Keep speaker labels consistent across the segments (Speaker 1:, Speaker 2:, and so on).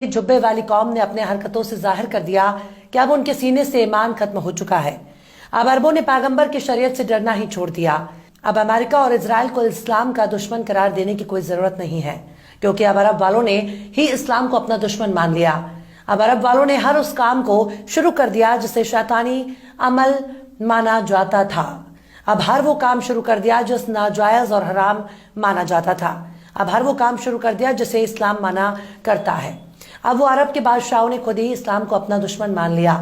Speaker 1: जुब्बे वाली कौम ने अपने हरकतों से जाहिर कर दिया कि अब उनके सीने से ईमान खत्म हो चुका है। अब अरबों ने पैगंबर की शरीयत से डरना ही छोड़ दिया। अब अमेरिका और इजराइल को इस्लाम का दुश्मन करार देने की कोई जरूरत नहीं है, क्योंकि अब अरब वालों ने ही इस्लाम को अपना दुश्मन मान लिया। अब अरब वालों ने हर उस काम को शुरू कर दिया जिसे शैतानी अमल माना जाता था। अब हर वो काम शुरू कर दिया जो नाजायज और हराम माना जाता था। अब हर वो काम शुरू कर दिया जिसे इस्लाम माना करता है। अब वो अरब के बादशाहों ने खुद ही इस्लाम को अपना दुश्मन मान लिया।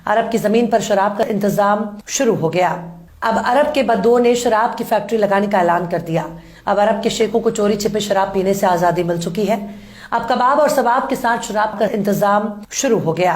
Speaker 1: अरब की जमीन पर शराब का इंतजाम शुरू हो गया। अब अरब के बद्दुओं ने शराब की फैक्ट्री लगाने का ऐलान कर दिया। अब अरब के शेखों को चोरी छिपे शराब पीने से आजादी मिल चुकी है। अब कबाब और सबाब के साथ शराब का इंतजाम शुरू हो गया।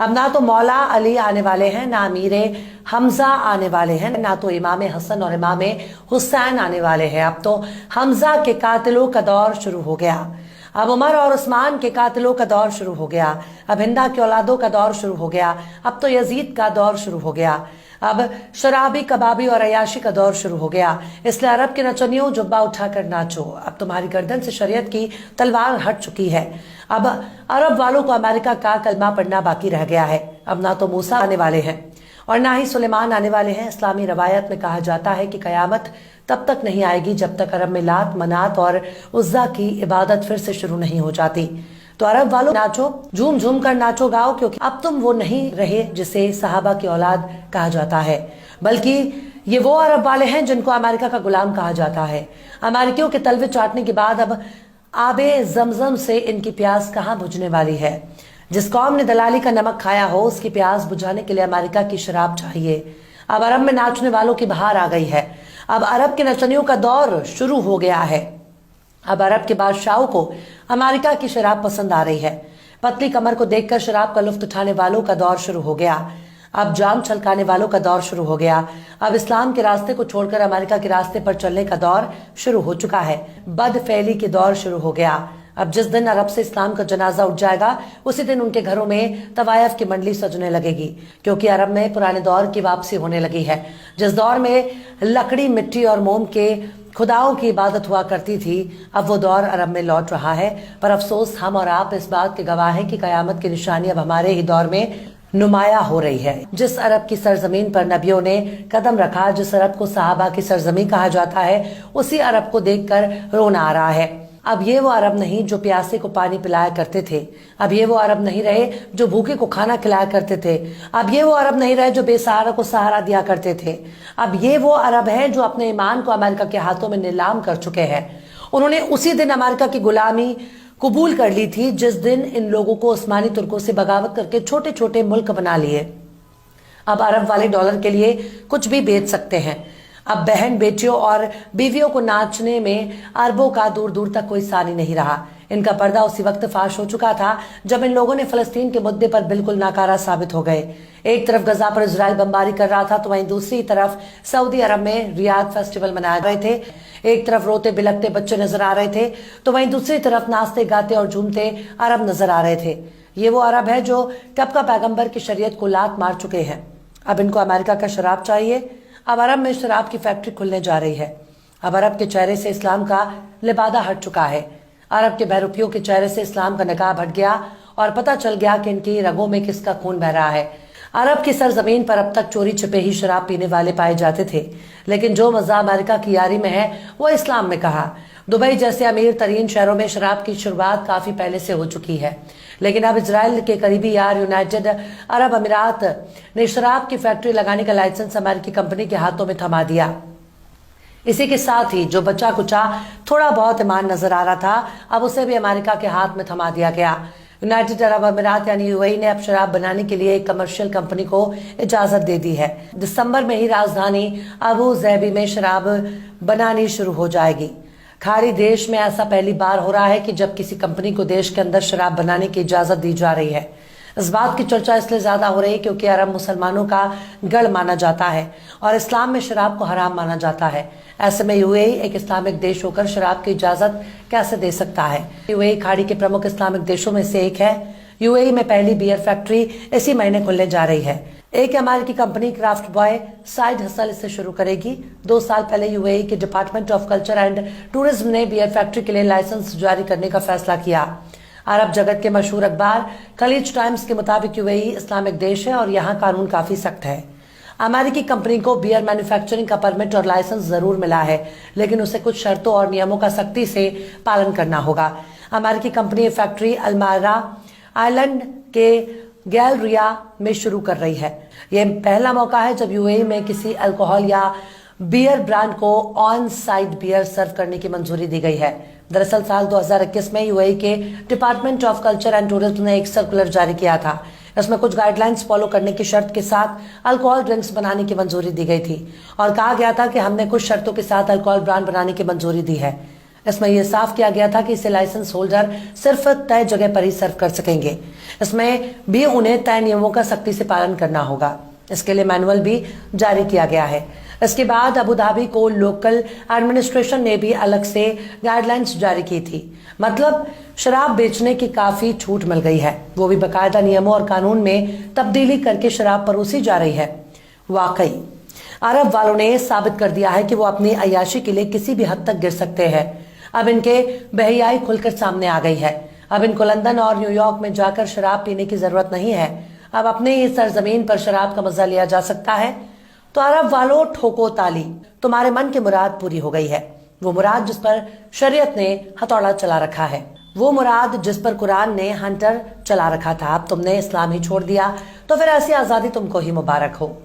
Speaker 1: अब ना तो मौला अली आने वाले हैं, ना अमीरे हमजा आने वाले हैं, ना तो इमाम हसन और इमाम हुसैन आने वाले हैं। अब तो हमजा के कातिलों का दौर शुरू हो गया। अब उमर और उस्मान के कातिलों का दौर शुरू हो गया। अब हिंदा के औलादों का दौर शुरू हो गया। अब तो यजीद का दौर शुरू हो गया। अब शराबी कबाबी और अयाशी का दौर शुरू हो गया। इसलिए अरब के नचनियों जुब्बा उठाकर नाचो, अब तुम्हारी गर्दन से शरीयत की तलवार हट चुकी है। अब अरब वालों को अमेरिका का कलमा पढ़ना बाकी रह गया है। अब ना तो मूसा आने वाले हैं और ना ही सुलेमान आने वाले हैं। इस्लामी रवायत में कहा जाता है कि कयामत तब तक नहीं आएगी जब तक अरब में लात, मनात और उज्जा की इबादत फिर से शुरू नहीं हो जाती। तो अरब वालों नाचो, झूम झूम कर नाचो गाओ, क्योंकि अब तुम वो नहीं रहे जिसे सहाबा की औलाद कहा जाता है, बल्कि ये वो अरब वाले हैं जिनको अमेरिका का गुलाम कहा जाता है। अमेरिकियों के तलवे चाटने के बाद अब आबे जमजम से इनकी प्यास कहाँ बुझने वाली है। जिस कौम ने दलाली का नमक खाया हो उसकी प्यास बुझाने के लिए अमेरिका की शराब चाहिए। अब अरब में नाचने वालों की बहार आ गई है। अब अरब के नचनियों का दौर शुरू हो गया है। अब अरब के बादशाहों को अमेरिका की शराब पसंद आ रही है। पतली कमर को देखकर शराब का लुत्फ उठाने वालों का दौर शुरू हो गया। अब जाम छलकाने वालों का दौर शुरू हो गया। अब इस्लाम के रास्ते को छोड़कर अमेरिका के रास्ते पर चलने का दौर शुरू हो चुका है। बदफैली के दौर शुरू हो गया। अब जिस दिन अरब से इस्लाम का जनाजा उठ जाएगा उसी दिन उनके घरों में तवायफ की मंडली सजने लगेगी, क्योंकि अरब में पुराने दौर की वापसी होने लगी है। जिस दौर में लकड़ी, मिट्टी और मोम के खुदाओं की इबादत हुआ करती थी, अब वो दौर अरब में लौट रहा है। पर अफसोस हम और आप इस बात के गवाह हैं कि कयामत की निशानी अब हमारे ही दौर में नुमाया हो रही है। जिस अरब की सरजमीन पर नबियों ने कदम रखा, जिस अरब को सहाबा की सरजमीन कहा जाता है, उसी अरब को देखकर रोना आ रहा है। अब ये वो अरब नहीं जो प्यासे को पानी पिलाया करते थे। अब ये वो अरब नहीं रहे जो भूखे को खाना खिलाया करते थे। अब ये वो अरब नहीं रहे जो बेसहारा को सहारा दिया करते थे। अब ये वो अरब है जो अपने ईमान को अमेरिका के हाथों में नीलाम कर चुके हैं। उन्होंने उसी दिन अमेरिका की गुलामी कबूल कर ली थी जिस दिन इन लोगों को उस्मानी तुर्कों से बगावत करके छोटे छोटे मुल्क बना लिए। अब अरब वाले डॉलर के लिए कुछ भी बेच सकते हैं। अब बहन बेटियों और बीवियों को नाचने में अरबों का दूर दूर तक कोई सानी नहीं रहा। इनका पर्दा उसी वक्त फाश हो चुका था जब इन लोगों ने फलस्तीन के मुद्दे पर बिल्कुल नाकारा साबित हो गए। एक तरफ गजा पर इजराइल बमबारी कर रहा था तो वहीं दूसरी तरफ सऊदी अरब में रियाद फेस्टिवल मनाए रहे थे। एक तरफ रोते बिलखते बच्चे नजर आ रहे थे तो वहीं दूसरी तरफ नाचते गाते और झूमते अरब नजर आ रहे थे। ये वो अरब है जो कब का पैगंबर की शरीयत को लात मार चुके हैं। अब इनको अमेरिका का शराब चाहिए। अब अरब में शराब की फैक्ट्री खुलने जा रही है। अब अरब के चेहरे से इस्लाम का लिबादा हट चुका है। अरब के बहरूपियों के चेहरे से इस्लाम का नकाब हट गया और पता चल गया कि इनकी रगों में किसका खून बह रहा है। अरब की सरजमीन पर अब तक चोरी छिपे ही शराब पीने वाले पाए जाते थे, लेकिन जो मजा अमेरिका की यारी में है वो इस्लाम में कहा। दुबई जैसे अमीर तरीन शहरों में शराब की शुरुआत काफी पहले से हो चुकी है, लेकिन अब इजराइल के करीबी यार यूनाइटेड अरब अमीरात ने शराब की फैक्ट्री लगाने का लाइसेंस अमेरिकी कंपनी के हाथों में थमा दिया। इसी के साथ ही जो बचा कुचा थोड़ा बहुत ईमान नजर आ रहा था, अब उसे भी अमेरिका के हाथ में थमा दिया गया। यूनाइटेड अरब अमीरात यानी यूएई ने अब शराब बनाने के लिए एक कमर्शियल कंपनी को इजाजत दे दी है। दिसंबर में ही राजधानी अबू ज़ैबी में शराब बनानी शुरू हो जाएगी। खाड़ी देश में ऐसा पहली बार हो रहा है कि जब किसी कंपनी को देश के अंदर शराब बनाने की इजाजत दी जा रही है। इस बात की चर्चा इसलिए ज्यादा हो रही है क्योंकि अरब मुसलमानों का गढ़ माना जाता है और इस्लाम में शराब को हराम माना जाता है। ऐसे में यूएई एक इस्लामिक देश होकर शराब की इजाजत कैसे दे सकता है। यूएई खाड़ी के प्रमुख इस्लामिक देशों में से एक है। यूएई में पहली बियर फैक्ट्री इसी महीने खुलने जा रही है। एक अमेरिकी company craft boy side hustle इसे शुरू करेगी। 2 साल पहले यूएई के department of culture and tourism ने बियर फैक्ट्री के लिए लाइसेंस जारी करने का फैसला किया। अरब जगत के मशहूर अखबार खलीज टाइम्स के मुताबिक यूएई इस्लामिक देश है और यहाँ कानून काफी सख्त है। अमेरिकी कंपनी को बियर मैन्युफैक्चरिंग का परमिट और लाइसेंस जरूर मिला है, लेकिन उसे कुछ शर्तों और नियमों का सख्ती से पालन करना होगा। अमेरिकी कंपनी फैक्ट्री अल्मारा आइलैंड के गैलरिया में शुरू कर रही है। यह पहला मौका है जब यूएई में किसी अल्कोहल या बियर ब्रांड को ऑन साइट बियर सर्व करने की मंजूरी दी गई है। दरअसल साल 2021 में यूएई के department of culture and tourism ने एक सर्कुलर जारी किया था। इसमें कुछ गाइडलाइंस फॉलो करने की शर्त के साथ अल्कोहल ड्रिंक्स बनाने की मंजूरी दी गई थी और कहा गया था कि हमने कुछ शर्तों के साथ अल्कोहल ब्रांड बनाने की मंजूरी दी है। इसमें यह साफ किया गया था कि इसे लाइसेंस होल्डर सिर्फ तय जगह पर ही सर्व कर सकेंगे। इसमें भी उन्हें तय नियमों का सख्ती से पालन करना होगा। इसके लिए मैनुअल भी जारी किया गया है। इसके बाद अबू धाबी को लोकल एडमिनिस्ट्रेशन ने भी अलग से गाइडलाइंस जारी की थी। मतलब शराब बेचने की काफी छूट मिल गई है, वो भी बाकायदा नियमों और कानून में तब्दीली करके शराब परोसी जा रही है। वाकई अरब वालों ने साबित कर दिया है कि वो अपनी अय्याशी के लिए किसी भी हद तक गिर सकते हैं। अब इनके बेहयाई खुलकर सामने आ गई है। अब इनको लंदन और न्यूयॉर्क में जाकर शराब पीने की जरूरत नहीं है। अब अपने ही सरजमीन पर शराब का मजा लिया जा सकता है। तो अरब वालों, ठोको ताली, तुम्हारे मन की मुराद पूरी हो गई है। वो मुराद जिस पर शरीयत ने हथौड़ा चला रखा है, वो मुराद जिस पर कुरान ने हंटर चला रखा था। अब तुमने इस्लाम ही छोड़ दिया, तो फिर ऐसी आजादी तुमको ही मुबारक हो।